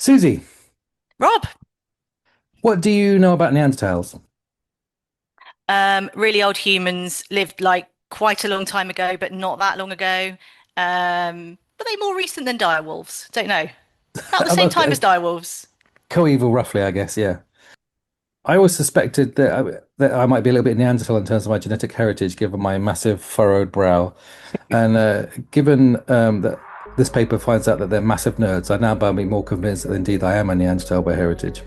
Susie, Rob, what do you know about Neanderthals? really old humans lived like quite a long time ago, but not that long ago. But they more recent than direwolves? Don't know. About the same time as direwolves. Coeval, roughly, I guess. Yeah. I always suspected that I might be a little bit Neanderthal in terms of my genetic heritage, given my massive furrowed brow, and given that this paper finds out that they're massive nerds, I now be more convinced that indeed I am a Neanderthal by heritage.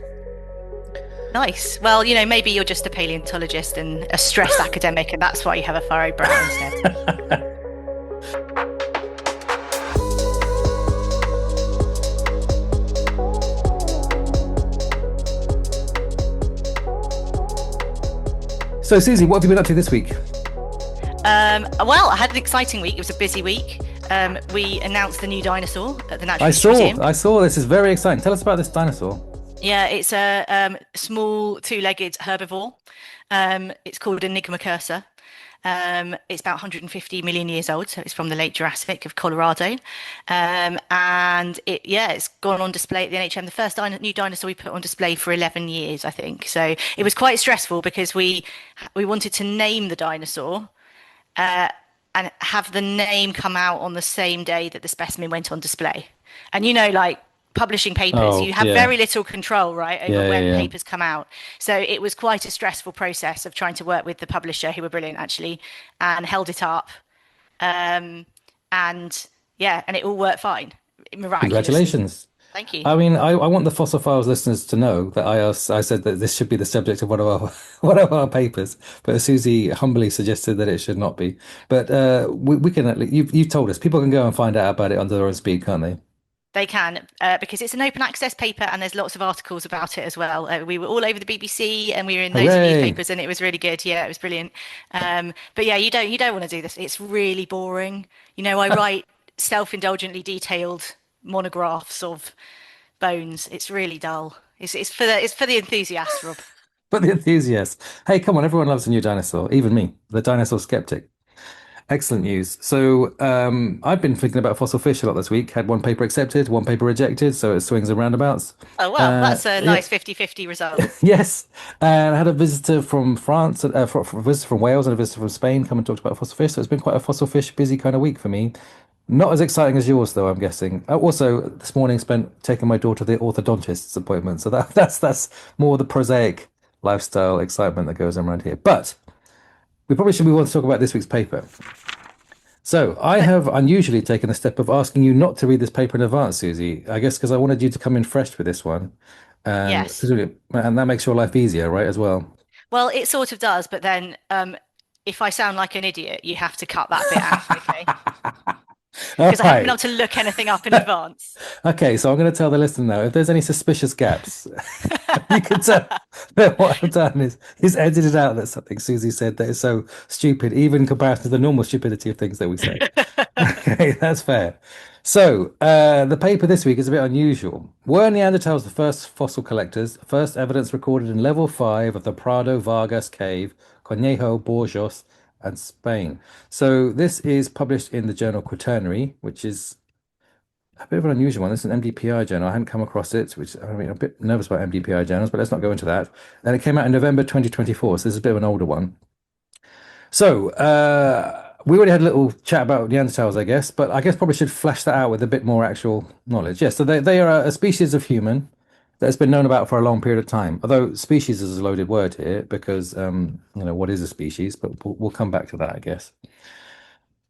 Nice. Well, maybe you're just a paleontologist and a stressed academic, and that's why you have a furrowed brow instead. So, Susie, what have you been up to this week? Well, I had an exciting week. It was a busy week. We announced the new dinosaur at the Natural I History saw, Museum. I saw. This is very exciting. Tell us about this dinosaur. Yeah, it's a small two-legged herbivore. It's called Enigma cursor. It's about 150 million years old, so it's from the late Jurassic of Colorado. And it's gone on display at the NHM, the first new dinosaur we put on display for 11 years, I think. So it was quite stressful because we wanted to name the dinosaur, uh, and have the name come out on the same day that the specimen went on display. And like publishing papers, Oh, you have yeah. very little control, right, over Yeah, yeah, when yeah. papers come out. So it was quite a stressful process of trying to work with the publisher, who were brilliant actually, and held it up. Um, and yeah, and it all worked fine, miraculously. Congratulations. Thank you. I mean, I want the Fossil Files listeners to know that I said that this should be the subject of one of our one of our papers, but Susie humbly suggested that it should not be. But we can at least you've told us people can go and find out about it under their own speed, can't they? They can, because it's an open access paper and there's lots of articles about it as well. We were all over the BBC and we were in loads of Hooray! newspapers and it was really good. Yeah, it was brilliant. But yeah, you don't want to do this. It's really boring. I write self-indulgently detailed monographs of bones. It's really dull. It's for the enthusiasts, Rob. But the enthusiasts. Hey, come on, everyone loves a new dinosaur, even me, the dinosaur skeptic. Excellent news. So, I've been thinking about fossil fish a lot this week. Had one paper accepted, one paper rejected, so it swings and roundabouts. Oh well, that's a Yeah, nice 50-50 result. yes. And I had a visitor from France, a visitor from Wales, and a visitor from Spain come and talked about fossil fish. So it's been quite a fossil fish busy kind of week for me. Not as exciting as yours, though, I'm guessing. Also, this morning spent taking my daughter to the orthodontist's appointment. So that's more the prosaic lifestyle excitement that goes on around here. But we probably should move on to talk about this week's paper. So I have unusually taken the step of asking you not to read this paper in advance, Susie. I guess because I wanted you to come in fresh with this one, and Yes. and that makes your life easier, right, as well. Well, it sort of does, but then if I sound like an idiot, you have to cut that bit out, okay? All Because I haven't been able right. to look anything up in advance. Okay, so I'm going to tell the listener now if there's any suspicious gaps, you can tell that what I've done is edited out that something Susie said that is so stupid, even in comparison to the normal stupidity of things that we say. Okay, that's fair. So, the paper this week is a bit unusual. Were Neanderthals the first fossil collectors? First evidence recorded in level 5 of the Prado Vargas cave, Conejo, Borjos, and Spain. So, this is published in the journal Quaternary, which is a bit of an unusual one. This is an MDPI journal. I hadn't come across it, which I mean, I'm a bit nervous about MDPI journals, but let's not go into that. And it came out in November 2024, so this is a bit of an older one. So, we already had a little chat about Neanderthals, I guess, but I guess probably should flesh that out with a bit more actual knowledge. Yes, so they are a species of human that has been known about for a long period of time. Although species is a loaded word here because, what is a species? But we'll come back to that, I guess.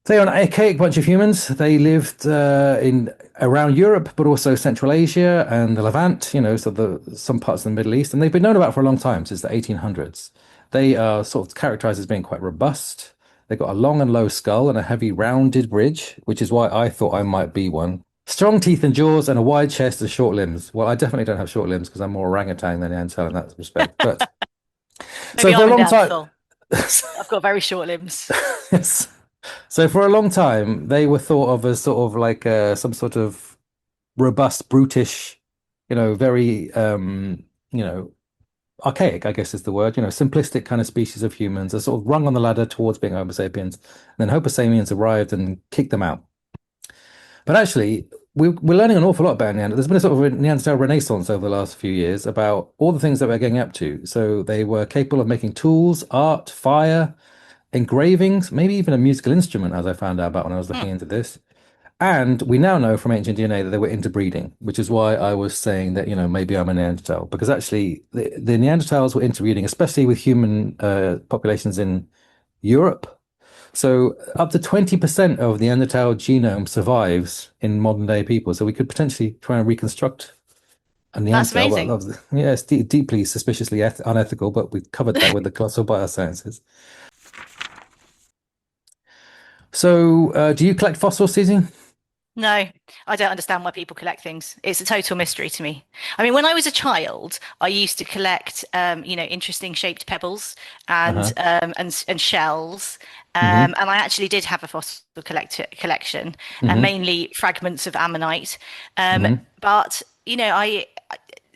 They are an archaic bunch of humans. They lived in around Europe, but also Central Asia and the Levant, so some parts of the Middle East, and they've been known about for a long time, since the 1800s. They are sort of characterized as being quite robust. They've got a long and low skull and a heavy rounded bridge, which is why I thought I might be one. Strong teeth and jaws and a wide chest and short limbs. Well, I definitely don't have short limbs because I'm more orangutan than Neanderthal in that respect. But so Maybe for a I'm a long time, Neanderthal. I've got very short limbs. yes. So for a long time, they were thought of as sort of like some sort of robust, brutish, very archaic, I guess is the word, simplistic kind of species of humans, a sort of rung on the ladder towards being Homo sapiens. And then Homo sapiens arrived and kicked them out. But actually, we're learning an awful lot about Neanderthals. There's been a sort of a Neanderthal renaissance over the last few years about all the things that we're getting up to. So they were capable of making tools, art, fire, engravings, maybe even a musical instrument, as I found out about when I was Hmm. looking into this. And we now know from ancient DNA that they were interbreeding, which is why I was saying that, maybe I'm a Neanderthal, because actually the Neanderthals were interbreeding, especially with human populations in Europe. So up to 20% of the Neanderthal genome survives in modern day people. So we could potentially try and reconstruct a That's Neanderthal. Well, amazing. yeah, it's deeply suspiciously unethical, but we've covered that with the classical biosciences. So do you collect fossils, Susie? No, I don't understand why people collect things. It's a total mystery to me. I mean, when I was a child, I used to collect, interesting shaped pebbles and Uh-huh. and shells, Hmm. and I actually did have a fossil collection, and Hmm. mainly fragments of ammonite. Um, Hmm. but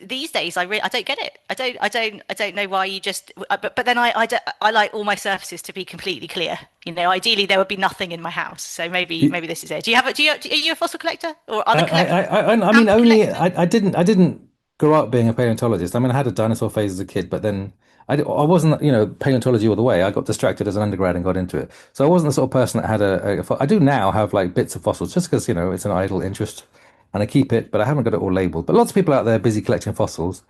these days I don't get it. I don't know why you just. But then I like all my surfaces to be completely clear. Ideally there would be nothing in my house. So maybe this is it. Do you have a, do you are you a fossil collector or other collect I mean, stamp only collectors? I didn't grow up being a paleontologist. I mean, I had a dinosaur phase as a kid, but then I wasn't, paleontology all the way. I got distracted as an undergrad and got into it. So I wasn't the sort of person that had I do now have like bits of fossils just because, it's an idle interest and I keep it, but I haven't got it all labeled. But lots of people out there busy collecting fossils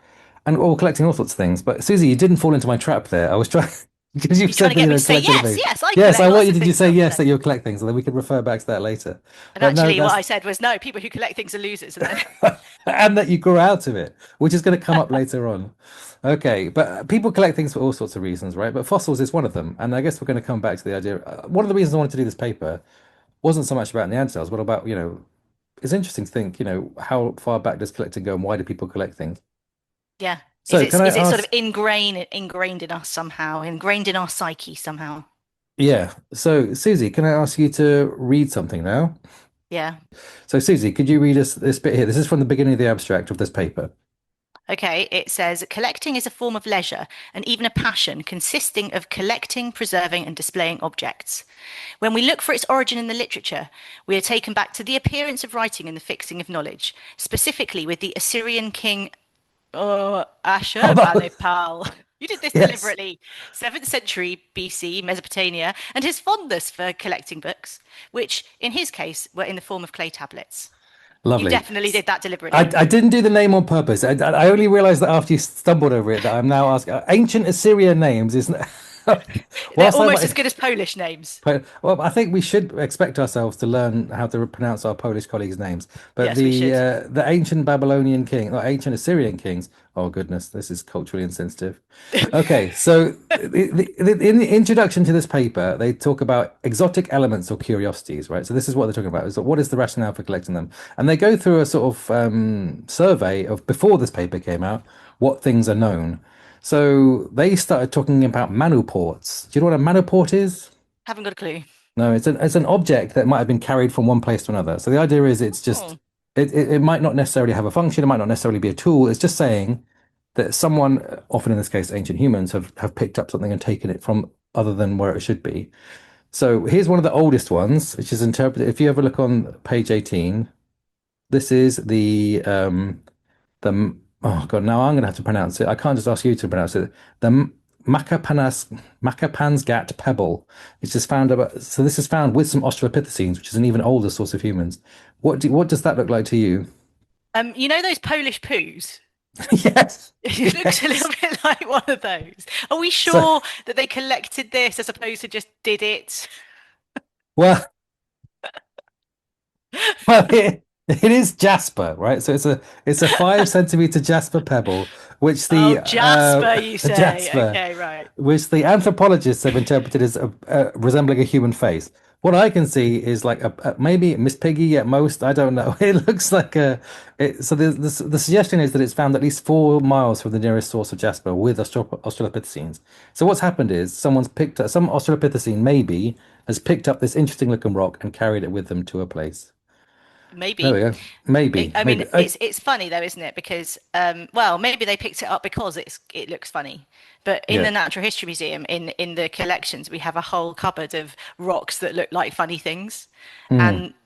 and all collecting all sorts of things. But Susie, you didn't fall into my trap there. I was trying because you You're trying said to that, get me to say collecting yes, things. yes, I Yes, collect I want lots you of did you things. say Oh, yes no. that you're collecting, so then we can refer back to that later. And But no, actually, what that's I said was no. People who collect things are losers, and then and that you grew out of it, which is going to come up later on. Okay, but people collect things for all sorts of reasons, right? But fossils is one of them. And I guess we're going to come back to the idea. One of the reasons I wanted to do this paper wasn't so much about Neanderthals, but about, it's interesting to think, how far back does collecting go and why do people collect things? yeah, is So it can I is it sort of ask, ingrained in us somehow, ingrained in our psyche somehow? yeah, so Susie, can I ask you to read something now? Yeah. So Susie, could you read us this bit here? This is from the beginning of the abstract of this paper. Okay, it says collecting is a form of leisure and even a passion consisting of collecting, preserving, and displaying objects. When we look for its origin in the literature, we are taken back to the appearance of writing and the fixing of knowledge, specifically with the Assyrian king Oh, that was, Ashurbanipal. You did this yes, deliberately. 7th century BC, Mesopotamia, and his fondness for collecting books, which in his case were in the form of clay tablets. You lovely. definitely did that I, deliberately. I didn't do the name on purpose. I only realized that after you stumbled over it that I'm now asking ancient Assyrian names, isn't it? They're Whilst I almost as might, good as Polish names. well, I think we should expect ourselves to learn how to pronounce our Polish colleagues' names. But Yes, we should. the ancient Babylonian king, or ancient Assyrian kings. Oh goodness, this is culturally insensitive. Okay, so in the introduction to this paper, they talk about exotic elements or curiosities, right? So this is what they're talking about. Is what is the rationale for collecting them? And they go through a sort of survey of before this paper came out, what things are known. So they started talking about manuports. Do you know what a manuport is? Haven't got a clue. No, it's an object that might have been carried from one place to another. So the idea is it's just Oh, it might not necessarily have a function, it might not necessarily be a tool. It's just saying that someone, often in this case ancient humans, have picked up something and taken it from other than where it should be. So here's one of the oldest ones, which is interpreted. If you ever look on page 18, this is the oh god, now I'm gonna have to pronounce it. I can't just ask you to pronounce it. The Macapansgat pebble, which is found about. So this is found with some Australopithecines, which is an even older source of humans. What does that look like to you? you know those Polish poos? Yes, It looks a little yes. bit like one of those. Are we So sure that they collected this as opposed to just did it? well, well, it is jasper, right? So it's a 5 centimeter jasper pebble, which Oh, the Jasper, you say. jasper, Okay, right. which the anthropologists have interpreted as resembling a human face. What I can see is like maybe Miss Piggy at most. I don't know. It looks like so the suggestion is that it's found at least 4 miles from the nearest source of jasper with Australopithecines. So what's happened is someone's picked up some Australopithecine maybe has picked up this interesting looking rock and carried it with them to a place. There we Maybe. go. Maybe, I mean, maybe. it's funny though, isn't it? Because well, maybe they picked it up because it looks funny. But in Yeah. the Natural History Museum, in the collections, we have a whole cupboard of rocks that look like funny things. Mm,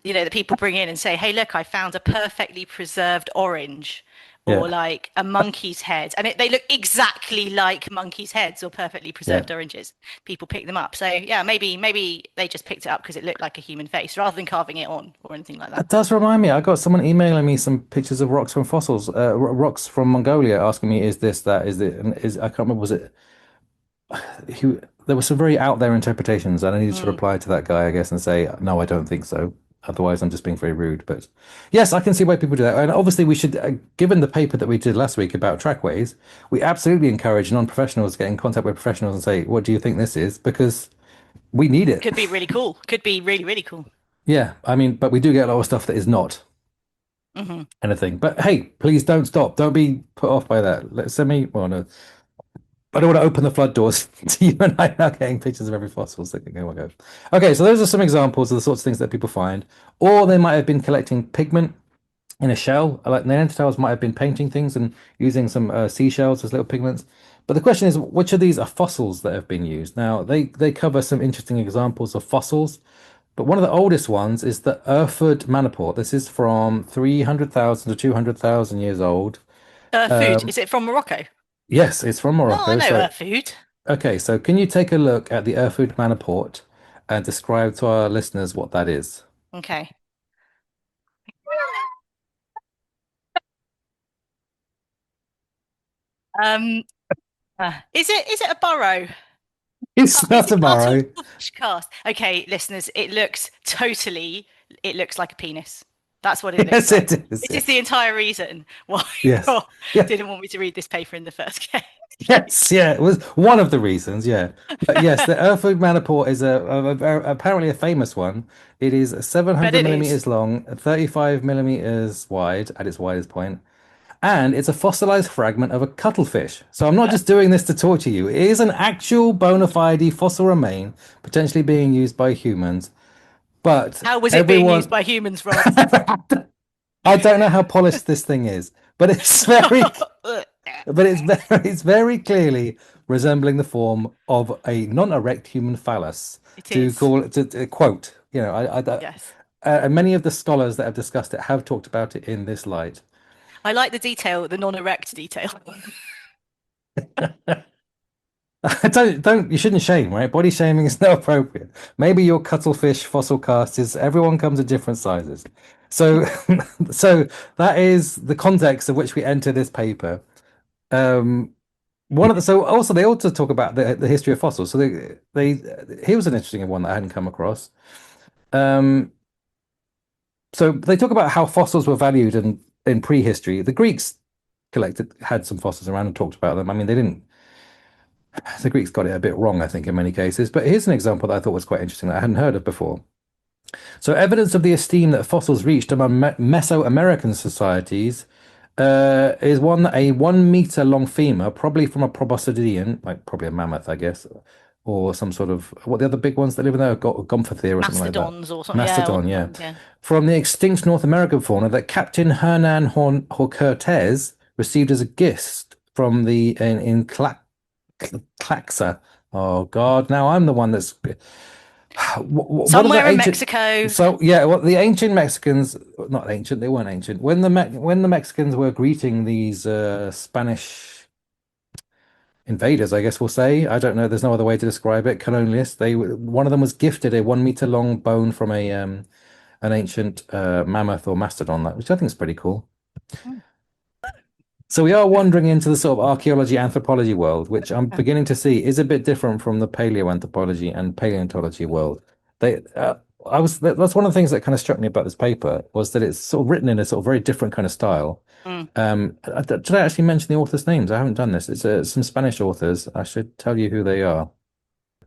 And the people bring in and say, "Hey, look, I found a perfectly preserved orange." Or yeah. like a monkey's head, and they look exactly like monkeys' heads or perfectly Yeah. preserved oranges. People pick them up. So yeah, maybe they just picked it up because it looked like a human face rather than carving it on or anything like that. That does remind me. I got someone emailing me some pictures of rocks from fossils, rocks from Mongolia, asking me, "Is this that? Is it?" And is I can't remember. Was it? He, there were some very out there interpretations, and I needed to Mm. reply to that guy, I guess, and say, "No, I don't think so. Otherwise, I'm just being very rude." But yes, I can see why people do that. And obviously, we should, given the paper that we did last week about trackways, we absolutely encourage non-professionals to get in contact with professionals and say, "What do you think this is?" Because we need it. Could be really cool. Could be really, really cool. Yeah, I mean, but we do get a lot of stuff that is not Hmm. anything. But hey, please don't stop. Don't be put off by that. Let send me. Well, no, I don't want to open the flood doors to you and I now getting pictures of every fossil. So go on, go. Okay, so those are some examples of the sorts of things that people find, or they might have been collecting pigment in a shell. Like Neanderthals might have been painting things and using some seashells as little pigments. But the question is, which of these are fossils that have been used? Now, they cover some interesting examples of fossils, but one of the oldest ones is the Erfurt Manoport. This is from 300,000 to 200,000 years old. Food. Is it from Morocco? Yes, it's from Oh, I Morocco. know So, food. okay, so can you take a look at the Erfurt Manoport and describe to our listeners what that is? Okay. Um, is it a burrow? It's It's not a tomorrow. cuttlefish cast. Okay, listeners, it looks like a penis. That's what it looks Yes, like. it is. This is the Yes. entire reason why Yes. Rob Yeah. didn't want me to read this paper in the first Yes. place. Yeah. It was one of the reasons. Yeah. But yes, the Erfurt Manoport is apparently a famous one. It is But 700 it is. millimeters long, 35 millimeters wide at its widest point, and it's a fossilized fragment of a cuttlefish. So I'm not just doing this to torture you. It is an actual bona fide fossil remain, potentially being used by humans. But How was it being used everyone, by humans, Rob? I don't know how polished this thing is, but it's very, but it's very clearly resembling the form of a non-erect human phallus. It To is. call it to quote, Yes. many of the scholars that have discussed it have talked about it in this light. I like the detail, the non-erect detail. Don't you shouldn't shame, right? Body shaming is not appropriate. Maybe your cuttlefish fossil cast is everyone comes in different sizes. So so that is the context of which we enter this paper. Um one of the so also they also talk about the history of fossils. So they here was an interesting one that I hadn't come across. Um so they talk about how fossils were valued in prehistory. The Greeks collected had some fossils around and talked about them. I mean, they didn't the Greeks got it a bit wrong, I think, in many cases. But here's an example that I thought was quite interesting that I hadn't heard of before. So, evidence of the esteem that fossils reached among Mesoamerican societies is one that a 1 meter long femur, probably from a proboscidean, like probably a mammoth, I guess, or some sort of what the other big ones that live in there, Gomphothere or something like that. Mastodons or something. Yeah. Mastodon, yeah. Yeah. From the extinct North American fauna that Captain Hernan Cortez received as a gift from the in Claxa. Oh God! Now I'm the one that's what are the Somewhere in ancient? Mexico. So yeah, what the ancient Mexicans? Not ancient. They weren't ancient. When the Mexicans were greeting these Spanish invaders, I guess we'll say. I don't know. There's no other way to describe it. Colonialists. One of them was gifted a 1 meter long bone from a an ancient mammoth or mastodon, which I think is pretty cool. So we are wandering into the sort of archaeology anthropology world, which I'm beginning to see is a bit different from the paleoanthropology and paleontology world. They, that's one of the things that kind of struck me about this paper was that it's sort of written in a sort of very different kind of style. Mm. Did I actually mention the authors' names? I haven't done this. It's some Spanish authors. I should tell you who they are.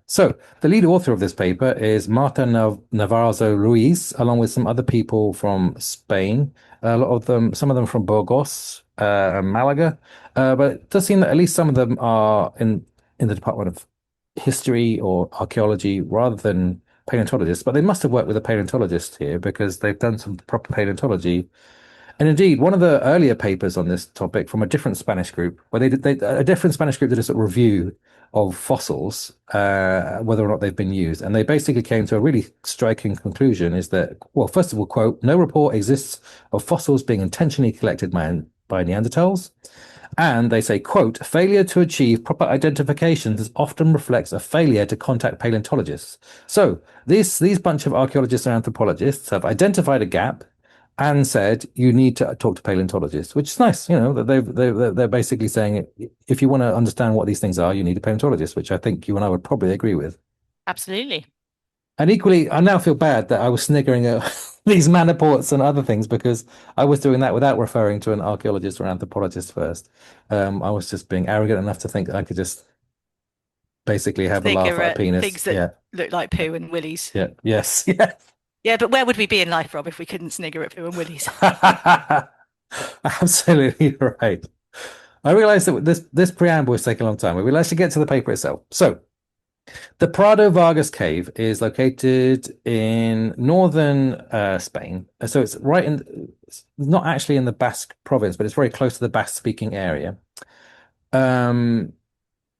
So, the lead author of this paper is Marta Navarro Ruiz, along with some other people from Spain. A lot of them, some of them from Burgos and Malaga. But it does seem that at least some of them are in the Department of History or Archaeology rather than paleontologists. But they must have worked with a paleontologist here because they've done some proper paleontology. And indeed, one of the earlier papers on this topic from a different Spanish group, where a different Spanish group did a sort of review of fossils, whether or not they've been used, and they basically came to a really striking conclusion: is that, well, first of all, quote, no report exists of fossils being intentionally collected by Neanderthals. And they say, quote, failure to achieve proper identifications often reflects a failure to contact paleontologists. So these bunch of archaeologists and anthropologists have identified a gap and said you need to talk to paleontologists, which is nice. You know, that they're basically saying if you want to understand what these things are, you need a paleontologist, which I think you and I would probably agree with. Absolutely. And equally, I now feel bad that I was sniggering at these manaports and other things because I was doing that without referring to an archaeologist or anthropologist first. I was just being arrogant enough to think that I could just basically have a laugh Snigger at a at penis. things that Yeah, look like poo and willies. yeah, yes, yeah. Yeah, but where would we be in life, Rob, if we couldn't snigger at poo and willies? Absolutely right. I realized that this preamble is taking a long time. We will actually get to the paper itself. So, the Prado Vargas cave is located in northern Spain. So it's it's not actually in the Basque province, but it's very close to the Basque speaking area. Um,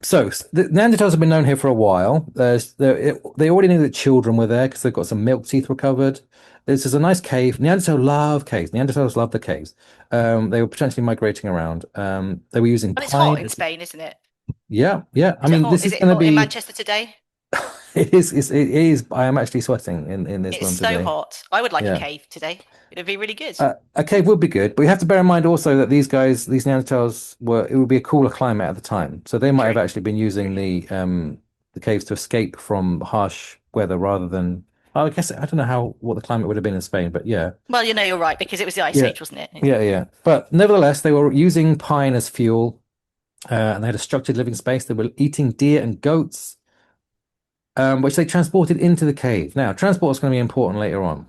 the Neanderthals have been known here for a while. They already knew that children were there because they've got some milk teeth recovered. This is a nice cave. Neanderthals love caves. Neanderthals love the caves. They were potentially migrating around. They were using Well, it's hot pine. in Spain, isn't it? Yeah, yeah. I Is it mean, hot? this Is is it going to hot in be. Manchester today? It is. I am actually sweating in this It's room so today. hot. I would like a Yeah. cave today. It'd be really good. A cave would be good, but you have to bear in mind also that these Neanderthals it would be a cooler climate at the time. So they might have True. actually been using True. the caves to escape from harsh weather rather than, well, I guess I don't know what the climate would have been in Spain, but yeah. Well, you're right because it was the Ice Yeah. Age, wasn't it? Yeah, yeah. But nevertheless, they were using pine as fuel, and they had a structured living space. They were eating deer and goats, which they transported into the cave. Now, transport is going to be important later on.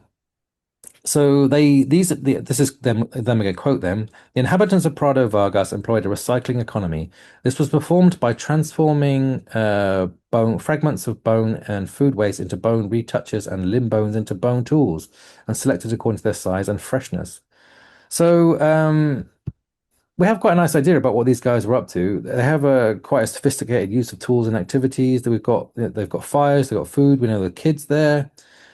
So this is them again, quote them. The inhabitants of Prado Vargas employed a recycling economy. This was performed by transforming bone fragments of bone and food waste into bone retouchers and limb bones into bone tools and selected according to their size and freshness. So we have quite a nice idea about what these guys were up to. They have a quite a sophisticated use of tools and activities. They've got fires, they've got food. We know the kids there.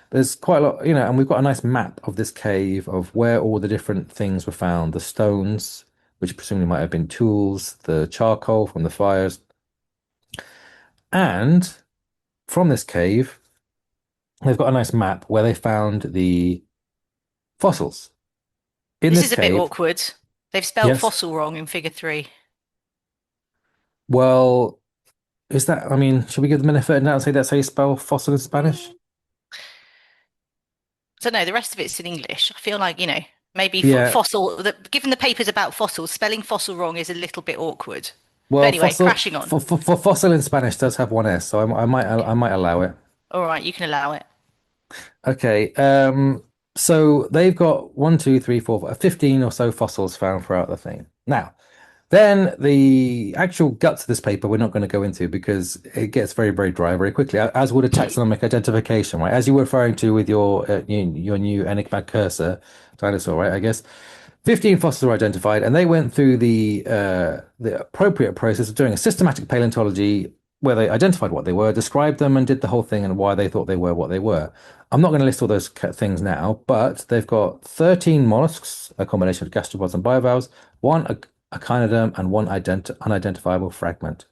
There's quite a lot, and we've got a nice map of this cave of where all the different things were found. The stones, which presumably might have been tools, the charcoal from the fires, and from this cave, they've got a nice map where they found the fossils in This this is a bit cave. awkward. They've spelt Yes. fossil wrong in figure three. Well, I mean, should we give them an effort now and say that's how you spell fossil in Spanish? Mm. So no, the rest of it's in English. I feel like, maybe Yeah. fossil, given the papers about fossils, spelling fossil wrong is a little bit awkward. But Well, anyway, crashing on. for fossil in Spanish does have one S, so I Okay. might allow it. All right, you can allow it. Okay. So they've got 15 or so fossils found throughout the thing. Now, then the actual guts of this paper we're not going to go into because it gets very, very dry very quickly, as would a taxonomic identification, right? As you were referring to with your new Enigma cursor dinosaur, right? I guess 15 fossils were identified, and they went through the appropriate process of doing a systematic paleontology where they identified what they were, described them, and did the whole thing and why they thought they were what they were. I'm not going to list all those things now, but they've got 13 mollusks, a combination of gastropods and bivalves, one echinoderm, and one unidentifiable fragment.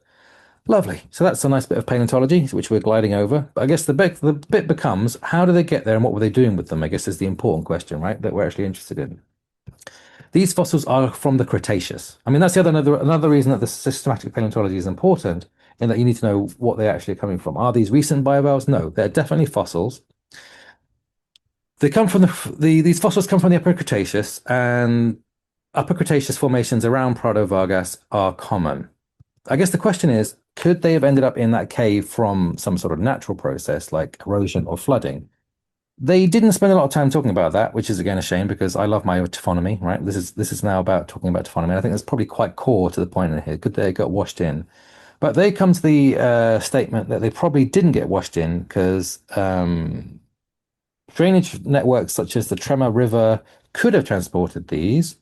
Lovely. So that's a nice bit of paleontology, which we're gliding over. But I guess the bit becomes, how did they get there and what were they doing with them? I guess is the important question, right? That we're actually interested in. These fossils are from the Cretaceous. I mean, that's another reason that the systematic paleontology is important, in that you need to know what they actually are coming from. Are these recent bivalves? No, they're definitely fossils. They come from these fossils come from the Upper Cretaceous, and Upper Cretaceous formations around Prado Vargas are common. I guess the question is, could they have ended up in that cave from some sort of natural process like erosion or flooding? They didn't spend a lot of time talking about that, which is again a shame because I love my taphonomy, right? This is now about talking about taphonomy. I think that's probably quite core to the point in here. Could they got washed in? But they come to the statement that they probably didn't get washed in because drainage networks such as the Trema River could have transported these,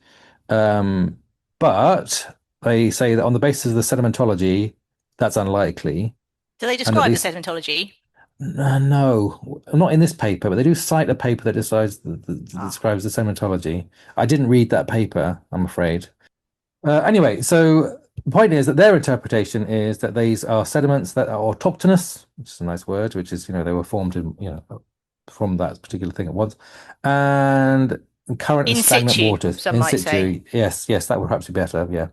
um, but they say that on the basis of the sedimentology, that's unlikely, Do they and that describe the these sedimentology? no, not in this paper, but they do cite a paper that decides that Ah, describes the sedimentology. I didn't read that paper, I'm afraid. Anyway, so the point is that their interpretation is that these are sediments that are autochthonous, which is a nice word, which is, they were formed in, from that particular thing at once, and current and in stagnant situ, waters some in might say. situ. Yes, yes, that would perhaps be better. Yeah.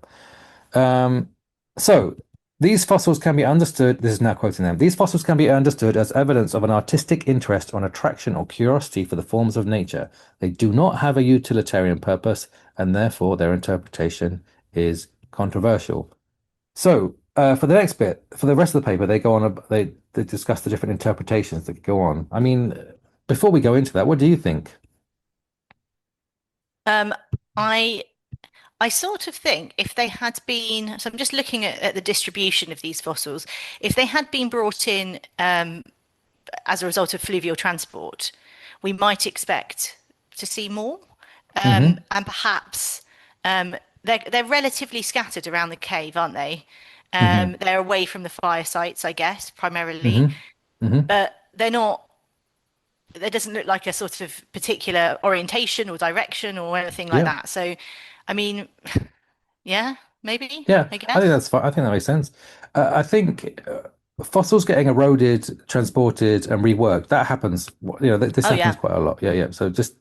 Um, so these fossils can be understood. This is now quoting them. These fossils can be understood as evidence of an artistic interest or an attraction or curiosity for the forms of nature. They do not have a utilitarian purpose, and therefore their interpretation is controversial. So, for the next bit, for the rest of the paper, they go on. They discuss the different interpretations that go on. I mean, before we go into that, what do you think? Um, I I sort of think if they had been, so I'm just looking at the distribution of these fossils, if they had been brought in as a result of fluvial transport, we might expect to see more, Hmm. and perhaps they're relatively scattered around the cave, aren't they? Hmm. They're away from the fire sites, I guess, primarily, Hmm. Hmm. but they're not. There doesn't look like a sort of particular orientation or direction or anything like Yeah. that. So, I mean, yeah, maybe, Yeah, I I think guess. that's fine. I think that makes sense. I think fossils getting eroded, transported, and reworked, that happens. This Oh happens yeah. quite a lot. Yeah, yeah. So just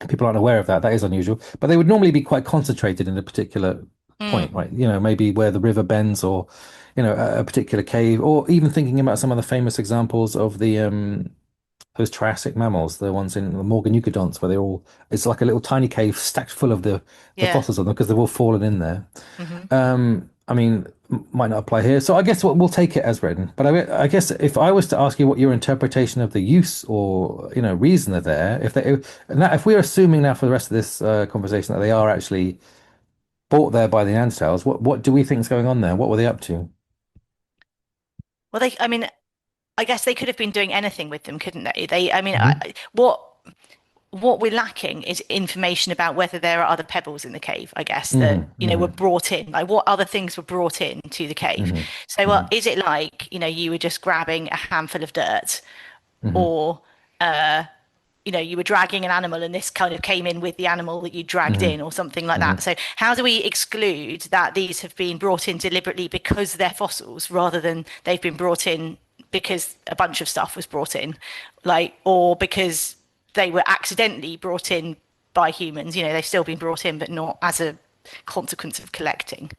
people aren't aware of that. That is unusual. But they would normally be quite concentrated in a particular Mm, point, right? Maybe where the river bends or, a particular cave, or even thinking about some of the famous examples of those Triassic mammals, the ones in the Morganucodonts, where it's like a little tiny cave stacked full of the yeah. fossils on them because they've all fallen in there. Hmm. I mean, might not apply here. So I guess we'll take it as written. But I guess if I was to ask you what your interpretation of the use or reason are there, if we're assuming now for the rest of this conversation that they are actually brought there by the Neanderthals, what do we think is going on there? What were they up to? Well, I mean, I guess they could have been doing anything with them, couldn't they? I mean, Hmm. what we're lacking is information about whether there are other pebbles in the cave, I guess, that, Hmm. were Hmm. brought in. Like what other things were brought in to the cave? Hmm. So, well, Hmm. is it like, you were just grabbing a handful of dirt Hmm. or you were dragging an animal and this kind of came in with the animal that you dragged Hmm. in or something like Hmm. that. So how do we exclude that these have been brought in deliberately because they're fossils rather than they've been brought in because a bunch of stuff was brought in, like, or because they were accidentally brought in by humans? They've still been brought in, but not as a consequence of collecting.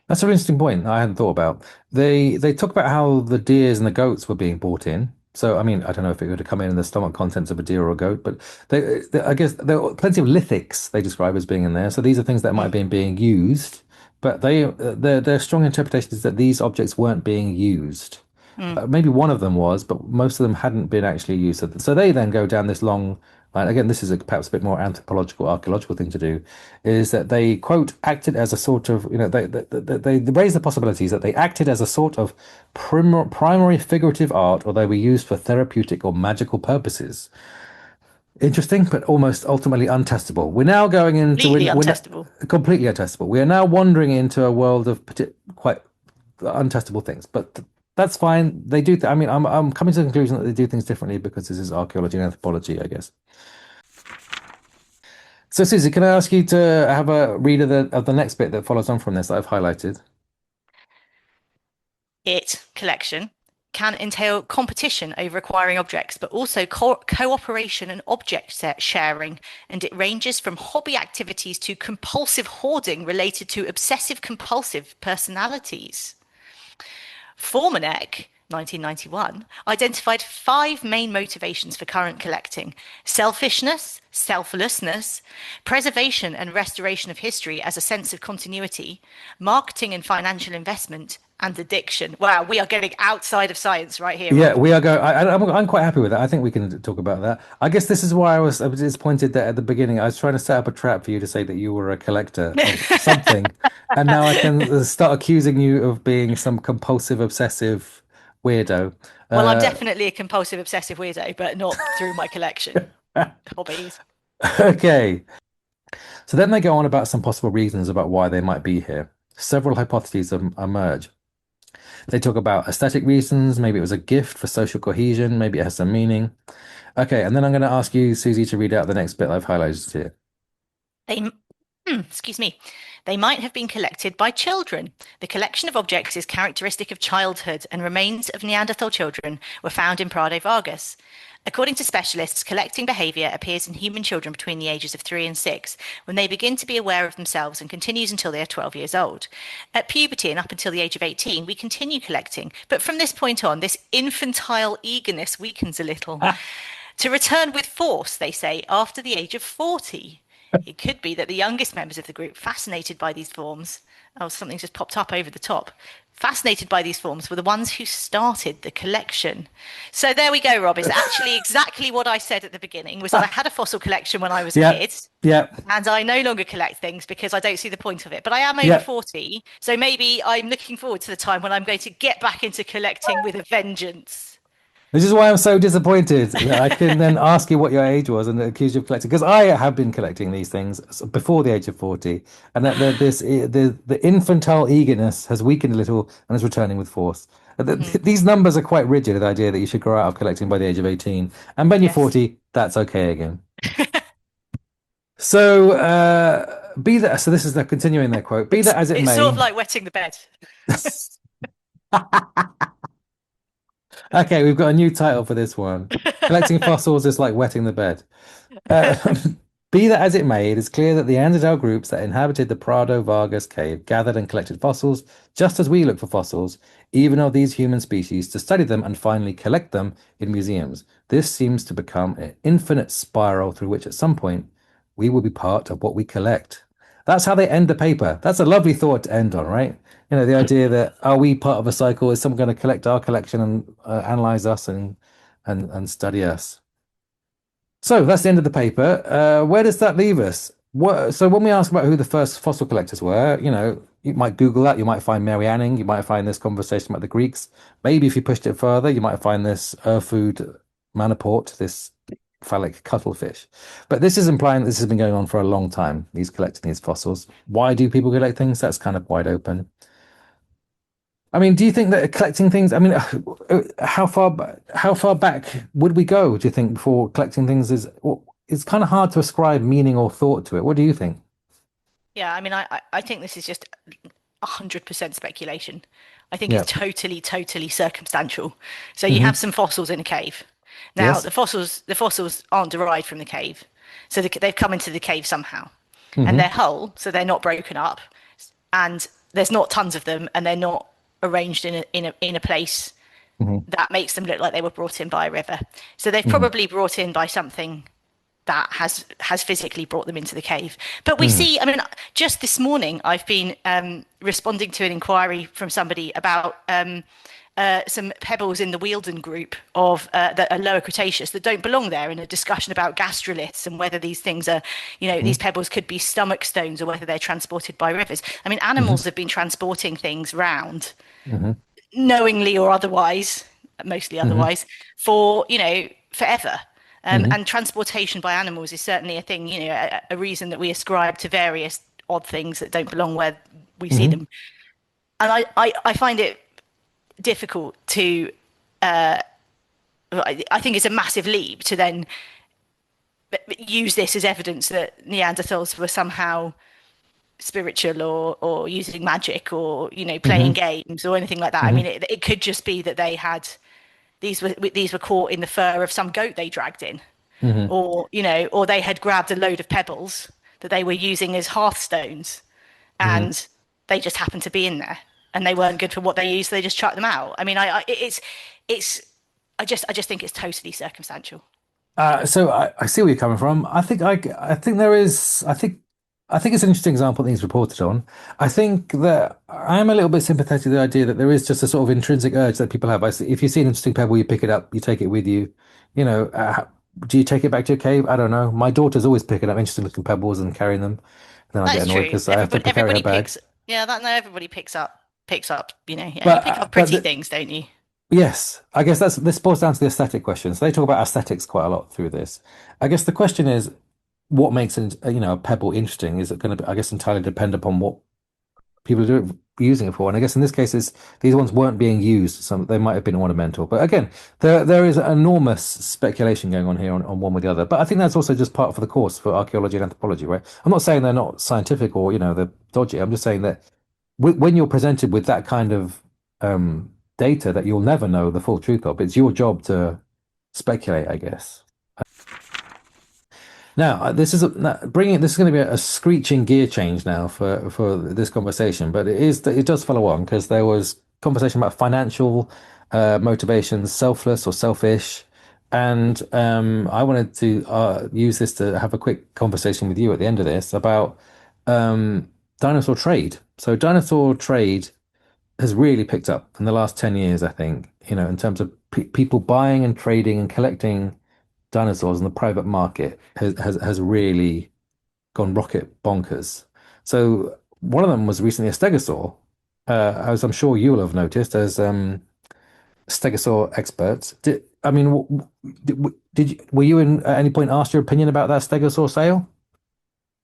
That's a really interesting point I hadn't thought about. They talk about how the deers and the goats were being brought in. So I mean, I don't know if it would have come in the stomach contents of a deer or a goat, but I guess there are plenty of lithics they describe as being in there. So these are things that might have Mm, been being used, but their strong interpretation is that these objects weren't being used. mm. Maybe one of them was, but most of them hadn't been actually used. So they then go down this long line. Again, this is perhaps a bit more anthropological, archaeological thing to do, is that they, quote, acted as a sort of, they raise the possibilities that they acted as a sort of primary figurative art, or they were used for therapeutic or magical purposes. Interesting, but almost ultimately untestable. We're now going into, Completely we're untestable. completely untestable. We are now wandering into a world of quite untestable things, but that's fine. They do. I mean, I'm coming to the conclusion that they do things differently because this is archaeology and anthropology, I guess. So, Susie, can I ask you to have a read of the next bit that follows on from this that I've highlighted? It collection can entail competition over acquiring objects, but also cooperation and object set sharing, and it ranges from hobby activities to compulsive hoarding related to obsessive compulsive personalities. Formanek, 1991, identified five main motivations for current collecting: selfishness, selflessness, preservation and restoration of history as a sense of continuity, marketing and financial investment, and addiction. Wow, we are getting outside of science right here, Yeah, Rob. we are going. I'm quite happy with that. I think we can talk about that. I guess this is why I was disappointed that at the beginning I was trying to set up a trap for you to say that you were a collector of something, and now I can start accusing you of being some compulsive, obsessive weirdo. Well, I'm Uh, definitely a compulsive obsessive weirdo, but not through my collection hobbies. Okay. So then they go on about some possible reasons about why they might be here. Several hypotheses emerge. They talk about aesthetic reasons. Maybe it was a gift for social cohesion. Maybe it has some meaning. Okay. And then I'm going to ask you, Susie, to read out the next bit I've highlighted here. They, excuse me, they might have been collected by children. The collection of objects is characteristic of childhood, and remains of Neanderthal children were found in Prado Vargas. According to specialists, collecting behavior appears in human children between the ages of 3 and 6, when they begin to be aware of themselves, and continues until they are 12 years old. At puberty and up until the age of 18, we continue collecting, but from this point on, this infantile eagerness weakens a little. Ah, To return with force, they say, after the age of 40. It could be that the youngest members of the group, fascinated by these forms, oh, something just popped up over the top. Fascinated by these forms were the ones who started the collection. So there we go, Rob. It's actually exactly what I said at the beginning, was that I ah, had a fossil collection when I was a yeah. kid, Yeah. and I no longer collect things because I don't see the point of it. But I am over Yeah. 40, so maybe I'm looking forward to the time when I'm going to get back into collecting with a vengeance. This is why I'm so disappointed that I can then ask you what your age was and accuse you of collecting. Because I have been collecting these things before the age of 40, and that the infantile eagerness has weakened a little and is returning with force. Hmm. These numbers are quite rigid, the idea that you should grow out of collecting by the age of 18. And when you're Yes. 40, that's okay again. So be that so this is the continuing their quote, be that as it It's sort of may. like wetting the bed. Okay, we've got a new title for this one. Collecting fossils is like wetting the bed. Uh, be that as it may, it is clear that the Neanderthal groups that inhabited the Prado Vargas cave gathered and collected fossils, just as we look for fossils, even of these human species, to study them and finally collect them in museums. This seems to become an infinite spiral through which at some point we will be part of what we collect. That's how they end the paper. That's a lovely thought to end on, right? You know, the idea that are we part of a cycle? Is someone going to collect our collection and analyze us and study us? So that's the end of the paper. Where does that leave us? So when we ask about who the first fossil collectors were, you know, you might Google that. You might find Mary Anning. You might find this conversation about the Greeks. Maybe if you pushed it further, you might find this Erfood Manaport, this phallic cuttlefish. But this is implying that this has been going on for a long time. These collecting these fossils. Why do people collect things? That's kind of wide open. I mean, do you think that collecting things, I mean, how far back would we go, do you think, before collecting things is well, it's kind of hard to ascribe meaning or thought to it. What do you think? Yeah, I mean, I think this is just 100% speculation. I think it's Yeah. totally circumstantial. So you have Hmm. some fossils in a cave. Now, Yes. the fossils aren't derived from the cave, so they've come into the cave somehow, and they're Hmm. whole, so they're not broken up, and there's not tons of them, and they're not arranged in a place Hmm. that makes them look like they were brought in by a river. So they've Hmm. probably brought in by something that has physically brought them into the cave. But we Hmm. see, I mean, just this morning, I've been responding to an inquiry from somebody about some pebbles in the Wealden group of that are lower Cretaceous that don't belong there, in a discussion about gastroliths and whether these things are, these pebbles could be stomach stones or whether they're transported by rivers. I mean, Hmm. animals have been transporting things round, Hmm. knowingly or otherwise, mostly Hmm. otherwise, for, forever. Hmm. And transportation by animals is certainly a thing, a reason that we ascribe to various odd things that don't belong where we see Hmm. them. And I find it difficult to, I think it's a massive leap to then use this as evidence that Neanderthals were somehow spiritual, or using magic, or, playing Hmm. games or anything like that. I Hmm. mean, it could just be that these were caught in the fur of some goat they dragged in, Hmm. or they had grabbed a load of pebbles that they were using as hearthstones, Hmm. and they just happened to be in there, and they weren't good for what they used, so they just chucked them out. I mean, it's I just think it's totally circumstantial. So I see where you're coming from. I think there is I think it's an interesting example that he's reported on. I think that I'm a little bit sympathetic to the idea that there is just a sort of intrinsic urge that people have. If you see an interesting pebble, you pick it up, you take it with you. You know, do you take it back to your cave? I don't know. My daughter's always picking up interesting looking pebbles and carrying them. And then I That get is annoyed true. because I have to Everybody carry her everybody bag. picks. Yeah, that no, everybody picks up. Yeah, you But pick up but pretty the, things, don't you? Yes, I guess this boils down to the aesthetic question. So they talk about aesthetics quite a lot through this. I guess the question is, what makes it, a pebble interesting is going to be, I guess, entirely depend upon what people are using it for. And I guess in this case, these ones weren't being used. Some they might have been ornamental. But again, there is enormous speculation going on here on one with the other. But I think that's also just part of the course for archaeology and anthropology, right? I'm not saying they're not scientific or they're dodgy. I'm just saying that when you're presented with that kind of data that you'll never know the full truth of, it's your job to speculate, I guess. Now, this is going to be a screeching gear change now for this conversation, but it does follow on because there was conversation about financial motivations, selfless or selfish, and I wanted to use this to have a quick conversation with you at the end of this about um, dinosaur trade. So, dinosaur trade has really picked up in the last 10 years, I think, in terms of people buying and trading and collecting dinosaurs in the private market has really gone rocket bonkers. So one of them was recently a stegosaur, as I'm sure you will have noticed as stegosaur experts. I mean, were you at any point asked your opinion about that stegosaur sale?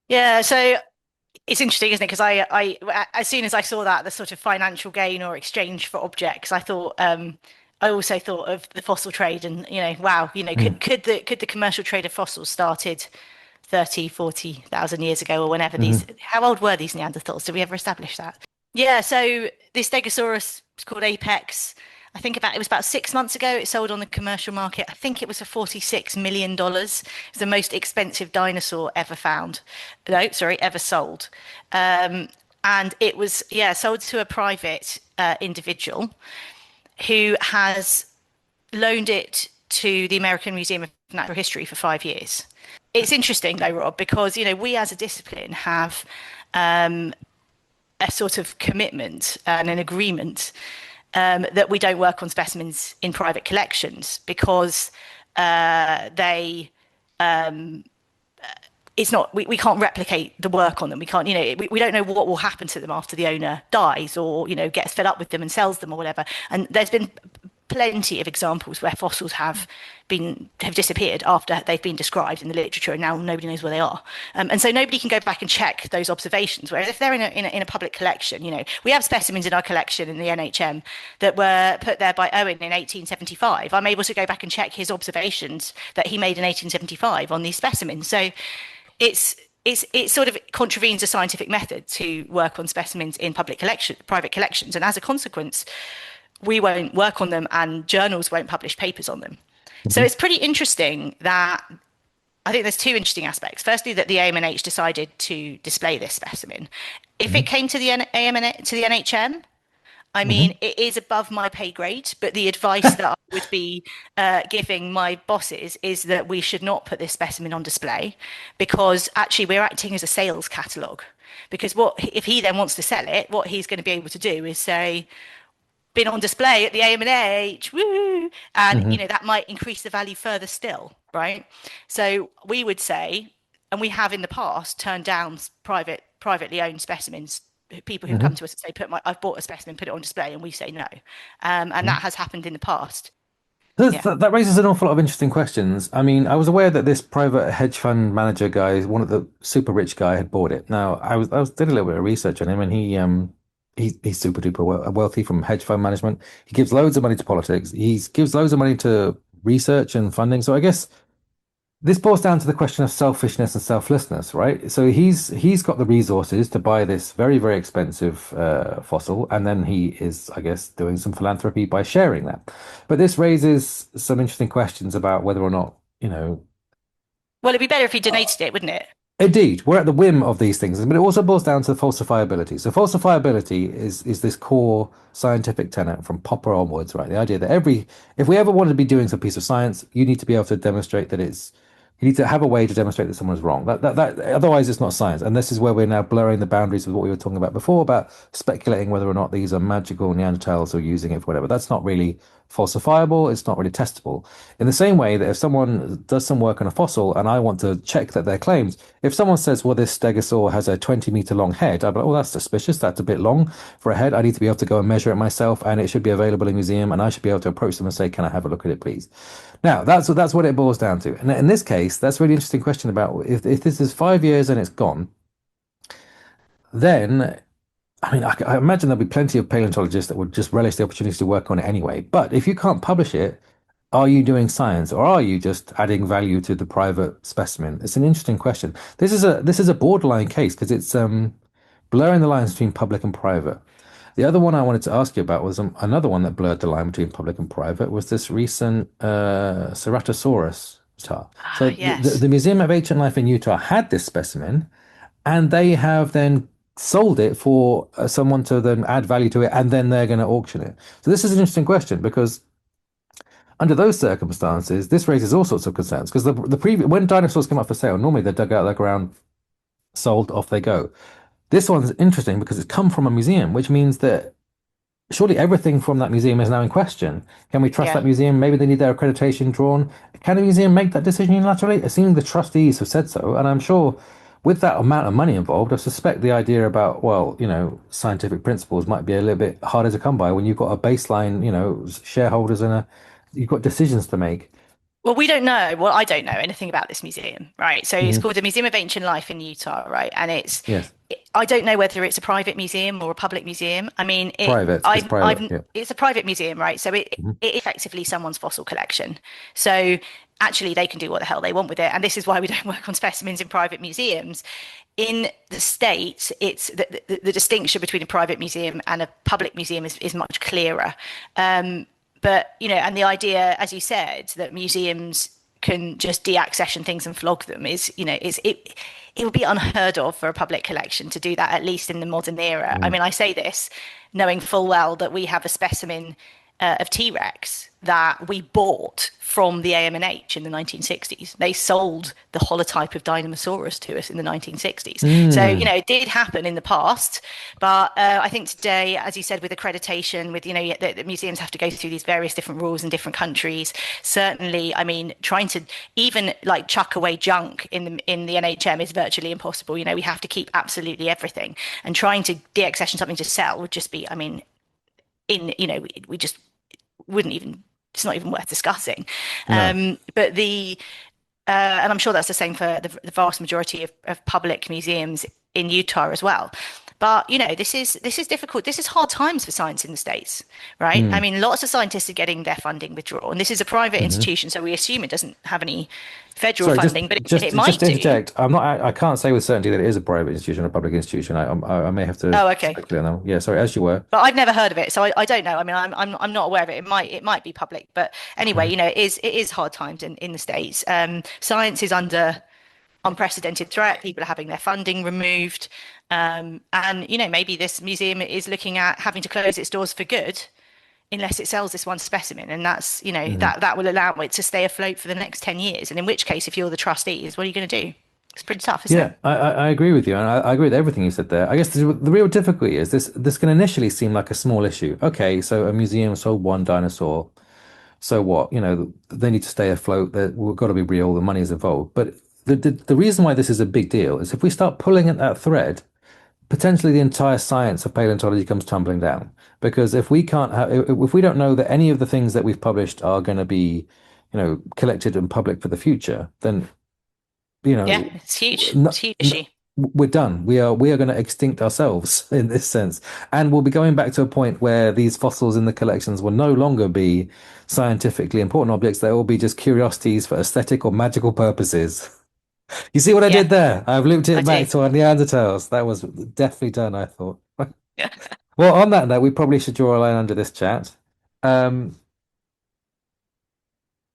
Yeah, so it's interesting, isn't it? Because as soon as I saw that, the sort of financial gain or exchange for objects, I also thought of the fossil trade and, wow, Mm, could the commercial trade of fossils started 30, 40,000 years ago or whenever mhm, how old were these Neanderthals? Did we ever establish that? Yeah, so this Stegosaurus was called Apex. It was about 6 months ago. It sold on the commercial market. I think it was for $46 million. It's the most expensive dinosaur ever found. No, sorry, ever sold. Um, and it was, yeah, sold to a private individual who has loaned it to the American Museum of Natural History for 5 years. It's interesting though, Rob, because we as a discipline have a sort of commitment and an agreement that we don't work on specimens in private collections because they it's not we can't replicate the work on them. We can't, we don't know what will happen to them after the owner dies or gets fed up with them and sells them or whatever. And there's been plenty of examples where fossils have disappeared after they've been described in the literature, and now nobody knows where they are. And so nobody can go back and check those observations. Whereas if they're in a public collection, we have specimens in our collection in the NHM that were put there by Owen in 1875. I'm able to go back and check his observations that he made in 1875 on these specimens. So it's it sort of contravenes the scientific method to work on specimens in private collections, and as a consequence, we won't work on them and journals won't publish papers on them. So mhm, it's pretty interesting that I think there's two interesting aspects. Firstly, that the AMNH decided to display this specimen. If it mhm, came to the AMN to the NHM, I mean, mhm, it is above my pay grade, but the advice that I would be giving my bosses is that we should not put this specimen on display because actually we're acting as a sales catalogue. Because what if he then wants to sell it, what he's going to be able to do is say, been on display at the AMNH, woo, and mhm, that might increase the value further still, right? So we would say, and we have in the past turned down privately owned specimens. People who come mhm. to us and say, I've bought a specimen, put it on display," and we say no, and Mhm. that has happened in the past. That, Yeah. that raises an awful lot of interesting questions. I mean, I was aware that this private hedge fund manager guy, one of the super rich guy, had bought it. Now, I was did a little bit of research on him, and he's super duper wealthy from hedge fund management. He gives loads of money to politics. He gives loads of money to research and funding. So I guess this boils down to the question of selfishness and selflessness, right? So he's got the resources to buy this very, very expensive fossil, and then he is, I guess, doing some philanthropy by sharing that. But this raises some interesting questions about whether or not, Well, it'd be better if he donated it, wouldn't it? indeed, we're at the whim of these things, but it also boils down to falsifiability. So falsifiability is this core scientific tenet from Popper onwards, right? The idea that if we ever wanted to be doing some piece of science, you need to be able to demonstrate that you need to have a way to demonstrate that someone's wrong. Otherwise it's not science. And this is where we're now blurring the boundaries of what we were talking about before about speculating whether or not these are magical Neanderthals or using it for whatever. That's not really falsifiable, it's not really testable. In the same way that if someone does some work on a fossil and I want to check that their claims, if someone says, well, this stegosaur has a 20-meter long head, I'm like, oh, that's suspicious. That's a bit long for a head. I need to be able to go and measure it myself, and it should be available in a museum, and I should be able to approach them and say, can I have a look at it, please? Now, that's what it boils down to. And in this case, that's a really interesting question about if this is 5 years and it's gone, then I mean, I imagine there'll be plenty of paleontologists that would just relish the opportunity to work on it anyway. But if you can't publish it, are you doing science or are you just adding value to the private specimen? It's an interesting question. This is a borderline case because it's blurring the lines between public and private. The other one I wanted to ask you about was another one that blurred the line between public and private was this recent Ceratosaurus guitar. So Ah, the yes. Museum of Ancient Life in Utah had this specimen, and they have then sold it for someone to then add value to it, and then they're going to auction it. So this is an interesting question because under those circumstances, this raises all sorts of concerns because the previous when dinosaurs come up for sale, normally they're dug out of the ground, sold, off they go. This one's interesting because it's come from a museum, which means that surely everything from that museum is now in question. Can we trust Yeah. that museum? Maybe they need their accreditation drawn. Can a museum make that decision unilaterally? It seems the trustees have said so, and I'm sure with that amount of money involved, I suspect the idea about, well, scientific principles might be a little bit harder to come by when you've got a baseline, shareholders and you've got decisions to make. Well, we don't know. Well, I don't know anything about this museum, right? So it's Hmm. called the Museum of Ancient Life in Utah, right? And Yes, I don't know whether it's a private museum or a public museum. I mean, private. It's private. Yeah. it's a private museum, right? So Hmm. it is effectively someone's fossil collection. So actually, they can do what the hell they want with it. And this is why we don't work on specimens in private museums. In the States, it's the distinction between a private museum and a public museum is much clearer. But and the idea, as you said, that museums can just deaccession things and flog them it would be unheard of for a public collection to do that, at least in the modern era. I Mm. mean, I say this knowing full well that we have a specimen of T-Rex that we bought from the AMNH in the 1960s. They sold the holotype of Dinosaurus to us in the 1960s. So, Mm. it did happen in the past, but I think today, as you said, with accreditation, with, the museums have to go through these various different rules in different countries. Certainly, I mean, trying to even like chuck away junk in the NHM is virtually impossible. We have to keep absolutely everything, and trying to deaccession something to sell would just be, I mean, we just wouldn't even, it's not even worth discussing. No. But and I'm sure that's the same for the vast majority of public museums in Utah as well. But this is difficult. This is hard times for science in the States, right? I Mm. mean, lots of scientists are getting their funding withdrawn. This is a private Hmm. institution, so we assume it doesn't have any federal Sorry, funding, but just it just might to do. interject. I can't say with certainty that it is a private institution or a public institution. I may have to Oh, okay. speculate on that. Yeah, sorry, as you were. But I've never heard of it, so I don't know. I mean, I'm not aware of it. It might be public, but anyway, Mhm. it is hard times in the States. Science is under unprecedented threat. People are having their funding removed, and maybe this museum is looking at having to close its doors for good unless it sells this one specimen, and that's Mhm. that will allow it to stay afloat for the next 10 years. And in which case, if you're the trustees, what are you going to do? It's pretty tough, isn't it? Yeah, I agree with you, and I agree with everything you said there. I guess the real difficulty is this can initially seem like a small issue. Okay, so a museum sold one dinosaur. So what? They need to stay afloat. We've got to be real. The money is involved. But the reason why this is a big deal is if we start pulling at that thread, potentially the entire science of paleontology comes tumbling down. Because if we can't have, if we don't know that any of the things that we've published are going to be, collected and public for the future, then, you Yeah, know, it's huge. no, It's a huge no, issue. we're done. We are going to extinct ourselves in this sense, and we'll be going back to a point where these fossils in the collections will no longer be scientifically important objects. They will be just curiosities for aesthetic or magical purposes. You see what I Yeah, did there? I've looped I it do. back to our Neanderthals. That was definitely done, I thought. Well, on that note, we probably should draw a line under this chat. Um,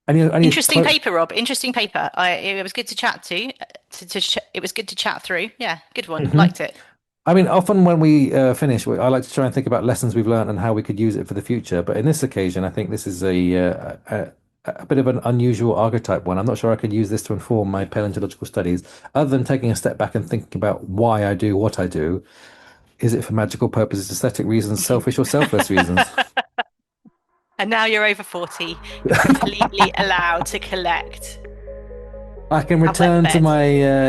any Interesting clo paper, Rob. Interesting paper. It was good to chat it was good to chat through. Yeah, good one. Mhm. Liked it. I mean, often when we finish, I like to try and think about lessons we've learned and how we could use it for the future. But in this occasion, I think this is a bit of an unusual archetype one. I'm not sure I could use this to inform my paleontological studies, other than taking a step back and thinking about why I do what I do. Is it for magical purposes, aesthetic reasons, selfish or selfless reasons? And now you're over 40, you're completely allowed to collect. I can Have like return to beds. my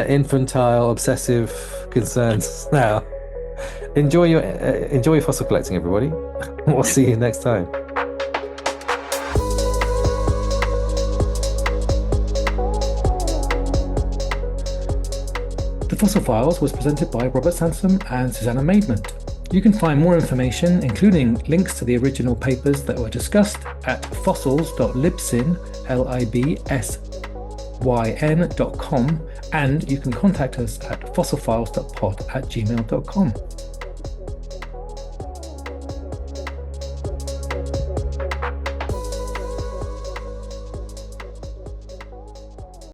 infantile obsessive concerns now. Enjoy your fossil collecting, everybody. We'll see you next time. The Fossil Files was presented by Robert Sansom and Susanna Maidment. You can find more information, including links to the original papers that were discussed, at fossils.libsyn.com, and you can contact us at fossilfiles.pod@gmail.com.